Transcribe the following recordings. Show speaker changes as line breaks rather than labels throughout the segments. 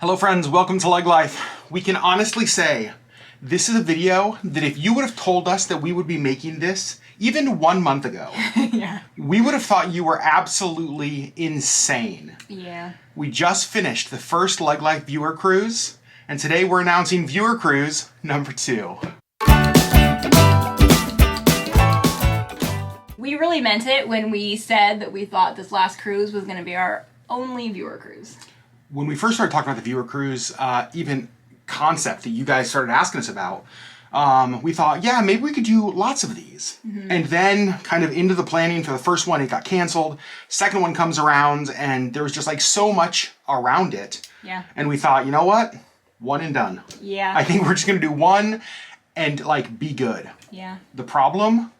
Hello friends, welcome to LeggLife. We can honestly say this is a video that if you would have told us that we would be making this even 1 month ago,
Yeah.
we would have thought you were absolutely insane.
Yeah.
We just finished the first LeggLife viewer cruise, and today we're announcing viewer cruise number 2.
We really meant it when we said that we thought this last cruise was going to be our only viewer cruise.
When we first started talking about the viewer cruise, even concept that you guys started asking us about, we thought, yeah, maybe we could do lots of these. Mm-hmm. And then kind of into the planning for the first one, it got canceled. Second one comes around and there was just like so much around it.
Yeah.
And we thought, you know what? One and done.
Yeah.
I think we're just going to do one and like be good.
Yeah.
The problem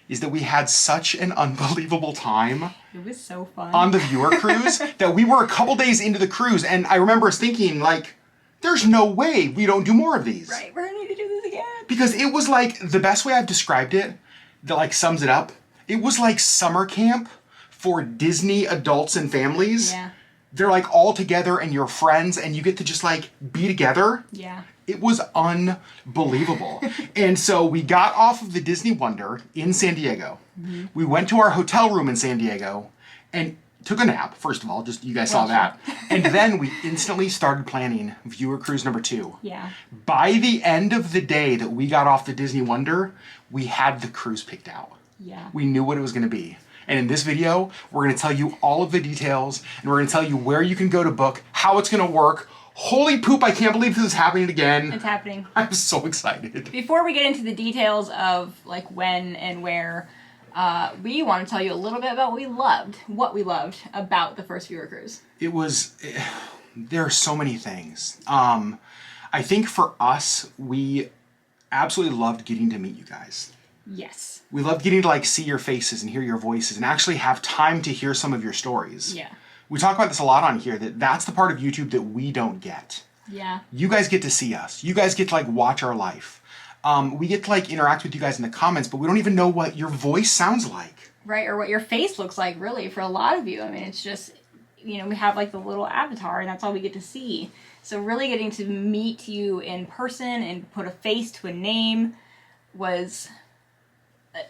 is that we had such an unbelievable time.
It was so fun.
On the viewer cruise that we were a couple days into the cruise and I remember us thinking like, there's no way we don't do more of these.
Right, we're gonna need to do this again.
Because it was like, the best way I've described it, that like sums it up, it was like summer camp for Disney adults and families.
Yeah.
They're like all together and you're friends and you get to just like be together.
Yeah.
It was unbelievable. And so we got off of the Disney Wonder in San Diego. Mm-hmm. We went to our hotel room in San Diego and took a nap, first of all, just you guys saw that. And then we instantly started planning viewer cruise number 2.
Yeah.
By the end of the day that we got off the Disney Wonder, we had the cruise picked out.
Yeah.
We knew what it was going to be. And in this video, we're going to tell you all of the details, and we're going to tell you where you can go to book, how it's going to work. Holy poop, I can't believe this is happening again.
It's happening.
I'm so excited.
Before we get into the details of like when and where, we want to tell you a little bit about what we loved about the first viewer cruise.
There are so many things. I think for us, we absolutely loved getting to meet you guys.
Yes.
We loved getting to like see your faces and hear your voices and actually have time to hear some of your stories.
Yeah.
We talk about this a lot on here, that's the part of YouTube that we don't get.
Yeah.
You guys get to see us. You guys get to like watch our life. We get to like interact with you guys in the comments, but we don't even know what your voice sounds like.
Right, or what your face looks like, really, for a lot of you. I mean, it's just, we have like the little avatar, and that's all we get to see. So really getting to meet you in person and put a face to a name was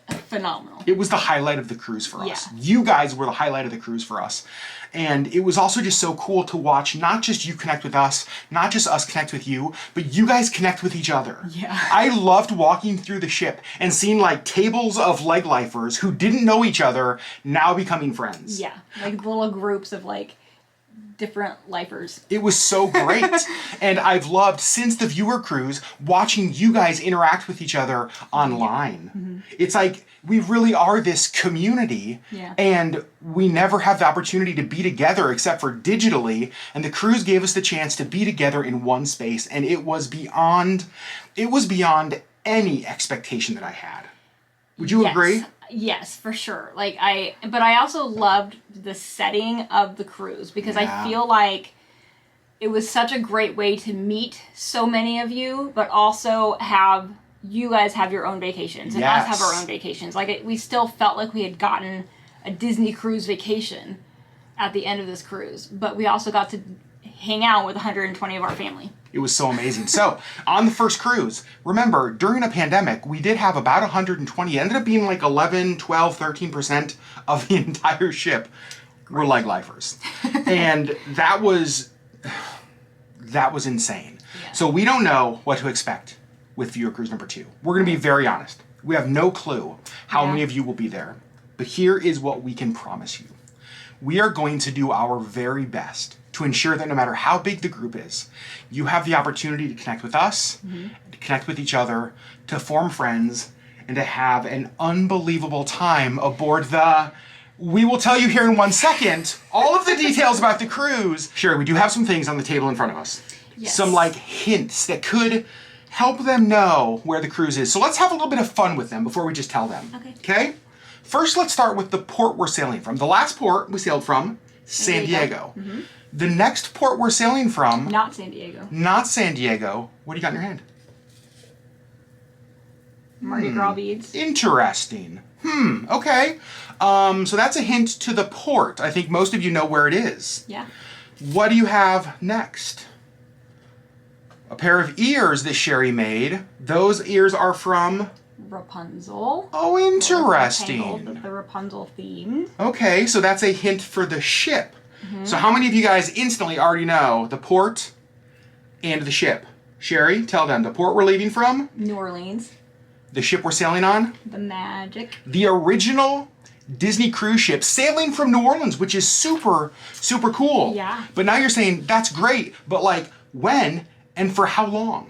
phenomenal.
It was the highlight of the cruise for us.
Yeah.
You guys were the highlight of the cruise for us. And it was also just so cool to watch not just you connect with us, not just us connect with you, but you guys connect with each other.
Yeah.
I loved walking through the ship and seeing like tables of LeggLifers who didn't know each other now becoming friends.
Yeah, like little groups of like different lifers.
It was so great. And I've loved, since the viewer cruise, watching you guys interact with each other online. Mm-hmm. It's like, we really are this community, and we never have the opportunity to be together except for digitally, and the cruise gave us the chance to be together in one space, and it was beyond any expectation that I had. Would you agree?
Yes, for sure. But I also loved the setting of the cruise because I feel like it was such a great way to meet so many of you, but also have you guys have your own vacations and us have our own vacations. We still felt like we had gotten a Disney cruise vacation at the end of this cruise, but we also got to hang out with 120 of our family.
It was so amazing. So, on the first cruise, remember, during a pandemic, we did have about 120. It ended up being like 11, 12, 13% of the entire ship were LeggLifers. And that was insane. Yeah. So we don't know what to expect with viewer cruise number 2. We're going to be very honest. We have no clue how many of you will be there. But here is what we can promise you. We are going to do our very best to ensure that no matter how big the group is, you have the opportunity to connect with us, to connect with each other, to form friends, and to have an unbelievable time aboard we will tell you here in 1 second, all of the details about the cruise. Sherri, we do have some things on the table in front of us.
Yes.
Some like hints that could help them know where the cruise is. So let's have a little bit of fun with them before we just tell them. Okay? First, let's start with the port we're sailing from. The last port we sailed from, San Diego. Mm-hmm. The next port we're sailing from...
Not San Diego.
Not San Diego. What do you got in your hand?
Mardi Gras beads.
Interesting. Okay. So that's a hint to the port. I think most of you know where it is.
Yeah.
What do you have next? A pair of ears that Sherri made. Those ears are from
Rapunzel.
Oh, interesting.
The Rapunzel theme.
Okay, so that's a hint for the ship. So how many of you guys instantly already know the port and the ship? Sherri, tell them. The port we're leaving from?
New Orleans.
The ship we're sailing on?
The Magic.
The original Disney cruise ship sailing from New Orleans, which is super, super cool.
Yeah.
But now you're saying, that's great, but like, when and for how long?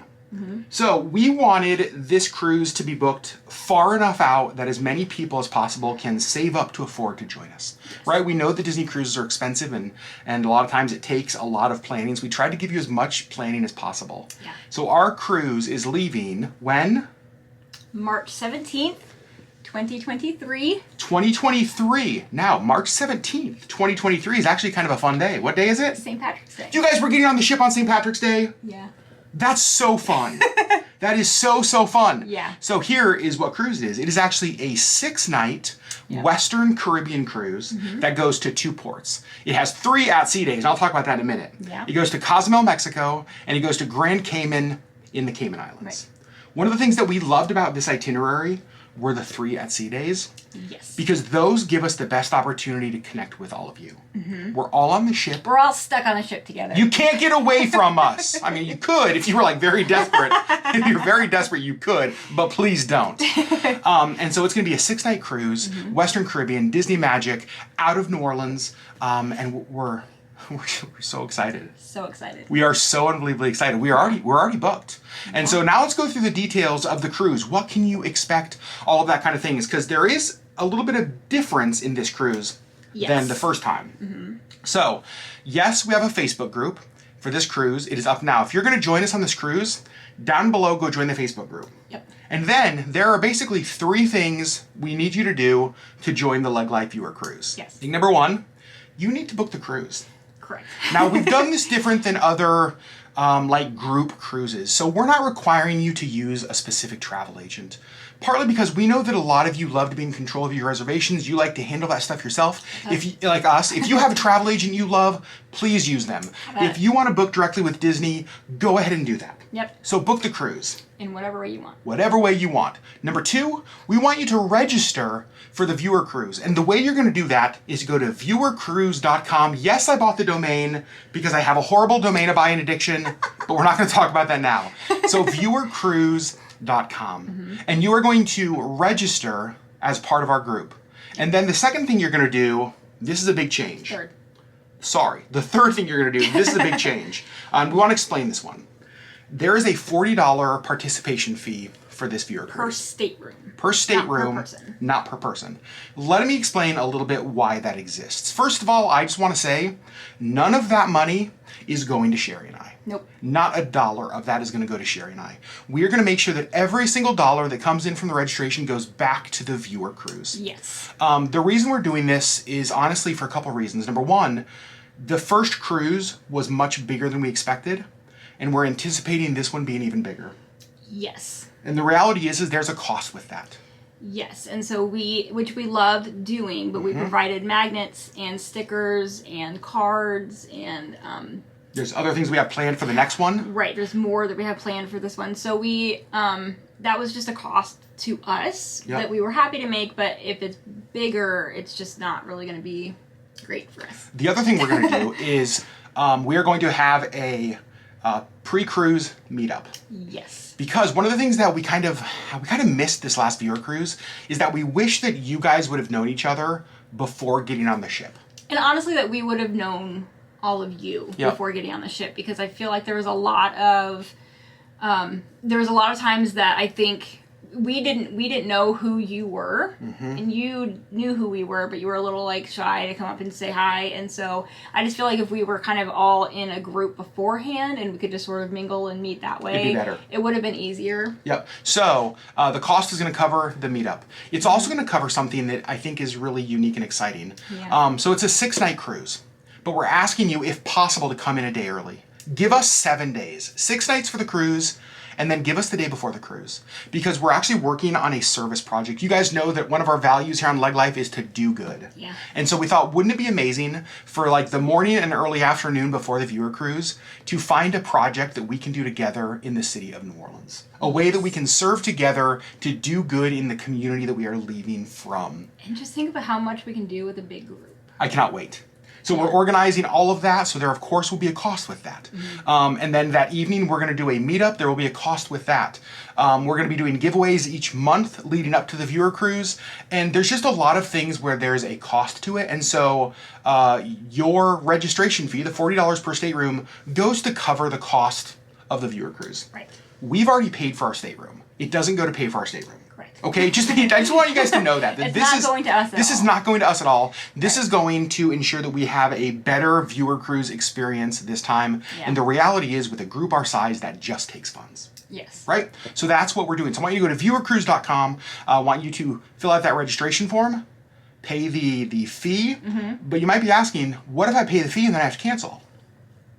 So we wanted this cruise to be booked far enough out that as many people as possible can save up to afford to join us, right? We know that Disney cruises are expensive and a lot of times it takes a lot of planning. So we tried to give you as much planning as possible.
Yeah.
So our cruise is leaving when?
March 17th, 2023.
2023. Now, March 17th, 2023 is actually kind of a fun day. What day is it?
St. Patrick's Day.
You guys were getting on the ship on St. Patrick's Day?
Yeah.
That's so fun. That is so, so fun.
Yeah.
So here is what cruise it is. It is actually a 6-night Western Caribbean cruise that goes to 2 ports. It has 3 at-sea days, and I'll talk about that in a minute.
Yeah.
It goes to Cozumel, Mexico, and it goes to Grand Cayman in the Cayman Islands.
Right.
One of the things that we loved about this itinerary were the 3 at-sea days.
Yes.
Because those give us the best opportunity to connect with all of you. We're all on the ship.
We're all stuck on the ship together.
You can't get away from us. I mean, you could if you were like very desperate. If you're very desperate, you could, but please don't. And so it's going to be a 6-night cruise, Western Caribbean, Disney Magic, out of New Orleans, and we're so excited.
So excited.
We are so unbelievably excited. We're already booked. And so now let's go through the details of the cruise. What can you expect? All of that kind of things, because there is a little bit of difference in this cruise than the first time. So, yes, we have a Facebook group for this cruise. It is up now. If you're going to join us on this cruise, down below, go join the Facebook group.
Yep.
And then there are basically 3 things we need you to do to join the LeggLife Viewer Cruise.
Yes.
Thing number 1, you need to book the cruise.
Correct.
Now, we've done this different than other like group cruises. So we're not requiring you to use a specific travel agent. Partly because we know that a lot of you love to be in control of your reservations. You like to handle that stuff yourself. If you, like us, if you have a travel agent you love, please use them. If you want to book directly with Disney, go ahead and do that.
Yep.
So book the cruise.
In whatever way you want.
Whatever way you want. Number 2, we want you to register for the Viewer Cruise. And the way you're going to do that is go to viewercruise.com. Yes, I bought the domain because I have a horrible domain buying addiction, but we're not going to talk about that now. So viewercruise.com. And you are going to register as part of our group. And then the second thing you're going to do, this is a big change.
Third.
Sorry, the third thing you're going to do, this is a big change. We want to explain this one. There is a $40 participation fee for this Viewer Cruise.
Per stateroom.
Per stateroom,
Not per person.
not per person. Let me explain a little bit why that exists. First of all, I just want to say, none of that money is going to Sherri and I.
Nope.
Not a dollar of that is going to go to Sherri and I. We are going to make sure that every single dollar that comes in from the registration goes back to the Viewer Cruise.
Yes.
The reason we're doing this is honestly for a couple reasons. Number 1, the first cruise was much bigger than we expected, and we're anticipating this one being even bigger.
Yes.
And the reality is there's a cost with that.
Yes, and so which we loved doing, but we provided magnets and stickers and cards and
there's other things we have planned for the next one.
right. There's more that we have planned for this one. So we that was just a cost to us that we were happy to make, but if it's bigger, it's just not really going to be great for us.
The other thing we're going to do is we are going to have a pre-cruise meetup.
Yes.
Because one of the things that we kind of missed this last Viewer Cruise is that we wish that you guys would have known each other before getting on the ship.
And honestly, that we would have known all of you before getting on the ship, because I feel like there was a lot of times that I think we didn't know who you were, and you knew who we were, but you were a little like shy to come up and say hi. And so I just feel like if we were kind of all in a group beforehand and we could just sort of mingle and meet that way,
it'd be better.
It would have been easier.
Yep. So the cost is going to cover the meetup. It's also going to cover something that I think is really unique and exciting.
Yeah.
So it's a 6-night cruise, but we're asking you, if possible, to come in a day early. Give us 7 days, 6 nights for the cruise, and then give us the day before the cruise, because we're actually working on a service project. You guys know that one of our values here on LeggLife is to do good.
Yeah.
And so we thought, wouldn't it be amazing for like the morning and early afternoon before the viewer cruise to find a project that we can do together in the city of New Orleans? A way that we can serve together to do good in the community that we are leaving from.
And just think about how much we can do with a big group.
I cannot wait. So we're organizing all of that, so there of course will be a cost with that. And then that evening we're gonna do a meetup, there will be a cost with that. We're gonna be doing giveaways each month leading up to the viewer cruise, and there's just a lot of things where there's a cost to it, and so your registration fee, the $40 per stateroom, goes to cover the cost of the viewer cruise.
Right.
We've already paid for our stateroom. It doesn't go to pay for our stateroom.
Correct.
Okay, I just want you guys to know that.
It's not going to us at all.
This is not going to us at all. This is going to ensure that we have a better viewer cruise experience this time.
Yeah.
And the reality is, with a group our size, that just takes funds.
Yes.
Right? So that's what we're doing. So I want you to go to viewercruise.com. I want you to fill out that registration form, pay the fee. But you might be asking, what if I pay the fee and then I have to cancel?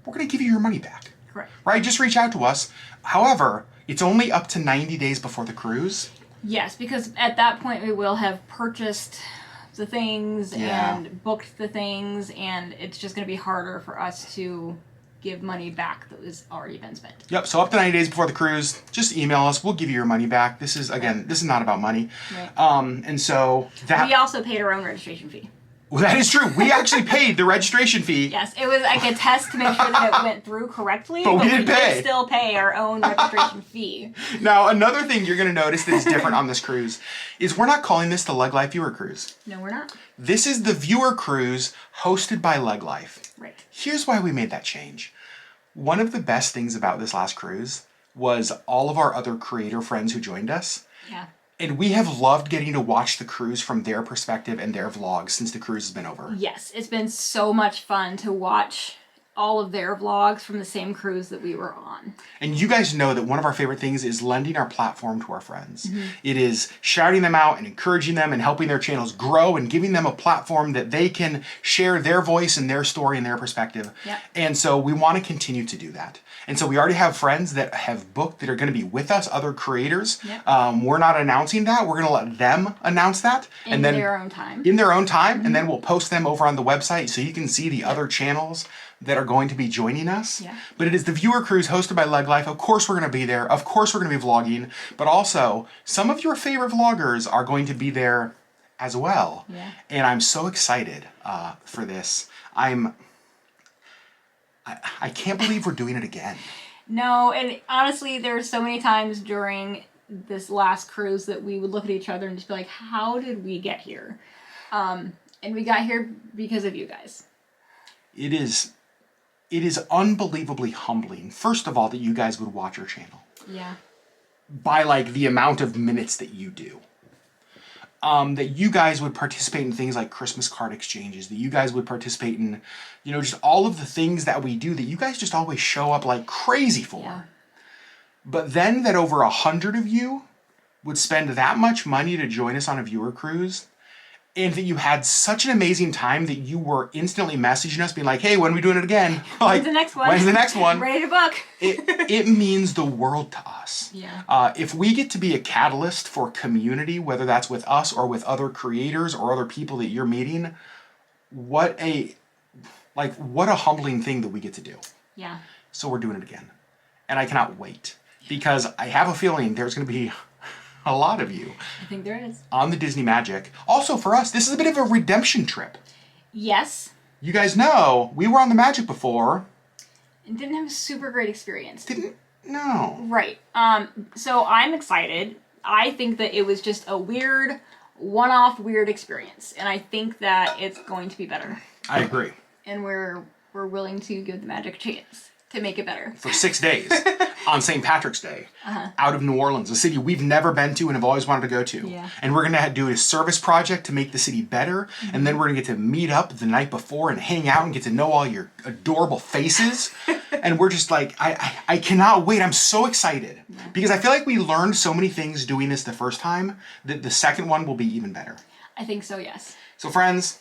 We're going to give you your money back.
Correct.
Right? Just reach out to us. However, it's only up to 90 days before the cruise.
Yes, because at that point we will have purchased the things and booked the things, and it's just going to be harder for us to give money back that has already been spent.
Yep, so up to 90 days before the cruise, just email us. We'll give you your money back. This is, again, this is not about money.
Right.
And so that...
We also paid our own registration fee.
Well, that is true. We actually paid the registration fee.
Yes, it was like a test to make sure that it went through correctly,
but we did
still pay our own registration fee.
Now, another thing you're going to notice that is different on this cruise is we're not calling this the LeggLife Viewer Cruise.
No, we're not.
This is the Viewer Cruise hosted by LeggLife.
Right.
Here's why we made that change. One of the best things about this last cruise was all of our other creator friends who joined us.
Yeah.
And we have loved getting to watch the cruise from their perspective and their vlogs since the cruise has been over.
Yes, it's been so much fun to watch all of their vlogs from the same cruise that we were on.
And you guys know that one of our favorite things is lending our platform to our friends. It is shouting them out and encouraging them and helping their channels grow and giving them a platform that they can share their voice and their story and their perspective.
Yep.
And so we want to continue to do that. And so we already have friends that have booked that are going to be with us, other creators.
Yep.
We're not announcing that. We're going to let them announce that.
In their own time.
In their own time. And then we'll post them over on the website so you can see the other channels that are going to be joining us.
Yeah.
But it is the Viewer Cruise hosted by LeggLife. Of course we're going to be there. Of course we're going to be vlogging. But also, some of your favorite vloggers are going to be there as well.
Yeah.
And I'm so excited for this. I can't believe we're doing it again. No,
and honestly, there were so many times during this last cruise that we would look at each other and just be like, how did we get here? And we got here because of you guys.
It is unbelievably humbling, first of all, that you guys would watch our channel.
Yeah.
By like the amount of minutes that you do. That you guys would participate in things like Christmas card exchanges, that you guys would participate in, you know, just all of the things that we do that you guys just always show up like crazy for.
Yeah.
But then that over 100 of you would spend that much money to join us on a viewer cruise, and that you had such an amazing time that you were instantly messaging us being like, hey, when are we doing it again? Like,
when's the next one?
When's the next one?
Ready to book.
It means the world to us.
Yeah.
If we get to be a catalyst for community, whether that's with us or with other creators or other people that you're meeting, what a humbling thing that we get to do.
Yeah.
So we're doing it again. And I cannot wait, because I have a feeling there's going to be a lot of you.
I think there is.
On the Disney Magic. Also for us, this is a bit of a redemption trip.
Yes.
You guys know, we were on the Magic before.
And didn't have a super great experience.
No.
Right. So I'm excited. I think that it was just a weird, one-off weird experience. And I think that it's going to be better.
I agree.
And we're willing to give the Magic a chance to make it better.
For 6 days on St. Patrick's Day, out of New Orleans, a city we've never been to and have always wanted to go to.
Yeah.
And we're going to do a service project to make the city better. And then we're going to get to meet up the night before and hang out and get to know all your adorable faces. And we're just like, I cannot wait. I'm so excited. Yeah. Because I feel like we learned so many things doing this the first time that the second one will be even better.
I think so, yes.
So friends,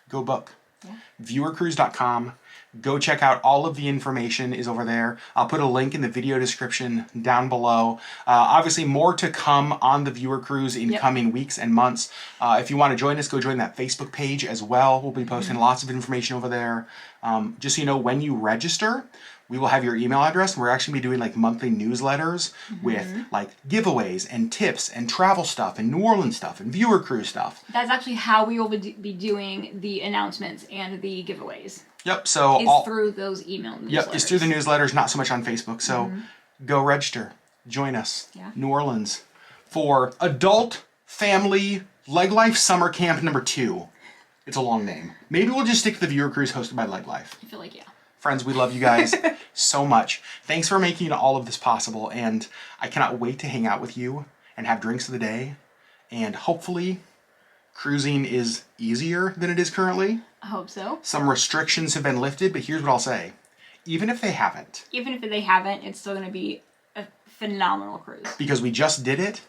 go book.
Yeah.
Viewercruise.com. Go check out all of the information is over there. I'll put a link in the video description down below. Obviously, more to come on the viewer cruise in coming weeks and months. If you want to join us, go join that Facebook page as well. We'll be posting lots of information over there. Just so you know, when you register, we will have your email address. We're actually going to be doing like monthly newsletters with like giveaways and tips and travel stuff and New Orleans stuff and viewer cruise stuff.
That's actually how we will be doing the announcements and the giveaways.
Yep. So
it's through those email newsletters.
Yep. It's through the newsletters, not so much on Facebook. So go register. Join us.
Yeah.
New Orleans for adult family LeggLife summer camp number 2. It's a long name. Maybe we'll just stick to the viewer cruise hosted by LeggLife.
I feel like, yeah.
Friends, we love you guys so much. Thanks for making all of this possible, and I cannot wait to hang out with you and have drinks of the day, and hopefully cruising is easier than it is currently.
I hope so.
Some restrictions have been lifted, but here's what I'll say. Even if they haven't,
it's still going to be a phenomenal cruise.
Because we just did it,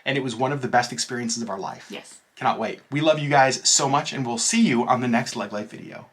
and it was one of the best experiences of our life.
Yes.
Cannot wait. We love you guys so much, and we'll see you on the next LeggLife video.